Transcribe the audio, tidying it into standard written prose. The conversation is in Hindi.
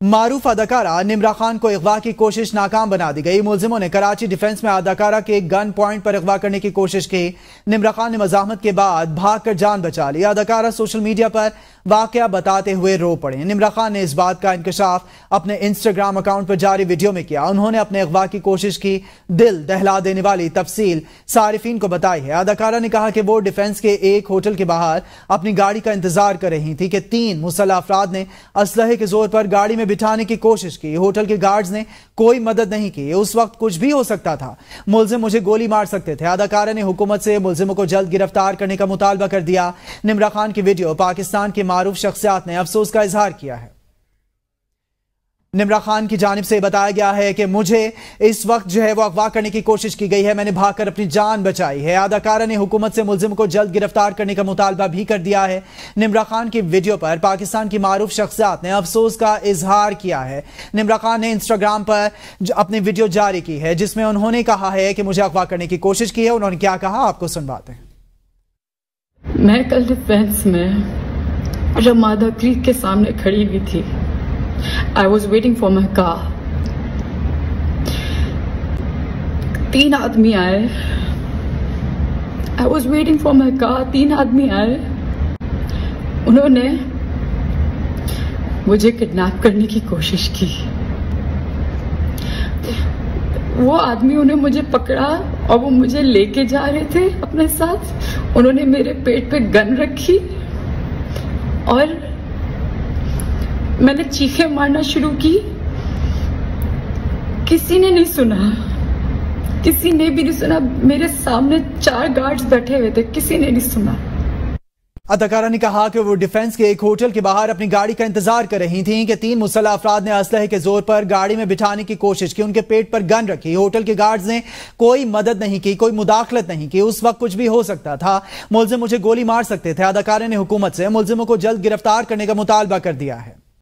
मारूफ अदाकारा निम्रा खान को अगवा की कोशिश नाकाम बना दी गई। मुलजिमों ने कराची डिफेंस में अदाकारा के गन पॉइंट पर अगवा करने की कोशिश की। निम्रा खान ने मजाहमत के बाद भागकर जान बचा ली। अदाकारा सोशल मीडिया पर वाकया बताते हुए रो पड़े। निम्रा खान ने इस बात का इंकशाफ अपने इंस्टाग्राम अकाउंट पर जारी वीडियो में किया। उन्होंने अपने अगवा की कोशिश की दिल दहला देने वाली तफसील सारिफीन को बताई है। अदाकारा ने कहा कि वो डिफेंस के एक होटल के बाहर अपनी गाड़ी का इंतजार कर रही थी कि 3 मुसल्लह अफराद ने असलहे के जोर पर गाड़ी में बिठाने की कोशिश की। होटल के गार्ड्स ने कोई मदद नहीं की। उस वक्त कुछ भी हो सकता था। मुलजिम मुझे गोली मार सकते थे। अदाकारा ने हुकूमत से मुलजिमों को जल्द गिरफ्तार करने का मुतालबा कर दिया। निम्रा खान की वीडियो पाकिस्तान के मारूफ शख्सियात ने अफसोस का इजहार किया है। निम्रा खान की जानिब से बताया गया है कि मुझे इस वक्त जो है वो अगवा करने की कोशिश की गई है, मैंने भागकर अपनी जान बचाई है। अदाकारा ने हुकूमत से मुलजिम को जल्द गिरफ्तार करने का मुतालबा भी कर दिया है। निम्रा खान की वीडियो पर पाकिस्तान की मारूफ शख्सियात ने अफसोस का इजहार किया है। निम्रा खान ने इंस्टाग्राम पर अपनी वीडियो जारी की है जिसमें उन्होंने कहा है कि मुझे अगवा करने की कोशिश की है। उन्होंने क्या कहा आपको सुनवाते हैं। मैं कल डिफेंस में रमादा क्रीक के सामने खड़ी हुई थी। I was waiting for my car. 3 आदमी आए। I was waiting for my car. 3 आदमी आए। उन्होंने मुझे किडनैप करने की कोशिश की। वो आदमियों ने मुझे पकड़ा और वो मुझे लेके जा रहे थे अपने साथ। उन्होंने मेरे पेट पे गन रखी और मैंने चीखें मारना शुरू की। किसी ने नहीं सुना, किसी ने भी नहीं सुना। मेरे सामने 4 गार्ड्स बैठे हुए थे, किसी ने नहीं सुना। अदाकारा ने कहा कि वो डिफेंस के एक होटल के बाहर अपनी गाड़ी का इंतजार कर रही थी कि 3 मुसल्लह अफराद ने असलहे के जोर पर गाड़ी में बिठाने की कोशिश की। उनके पेट पर गन रखी। होटल के गार्ड्स ने कोई मदद नहीं की, कोई मुदाखलत नहीं की। उस वक्त कुछ भी हो सकता था। मुलजिम मुझे गोली मार सकते थे। अदाकारा ने हुकूमत से मुलजिमों को जल्द गिरफ्तार करने का मुतालबा कर दिया है।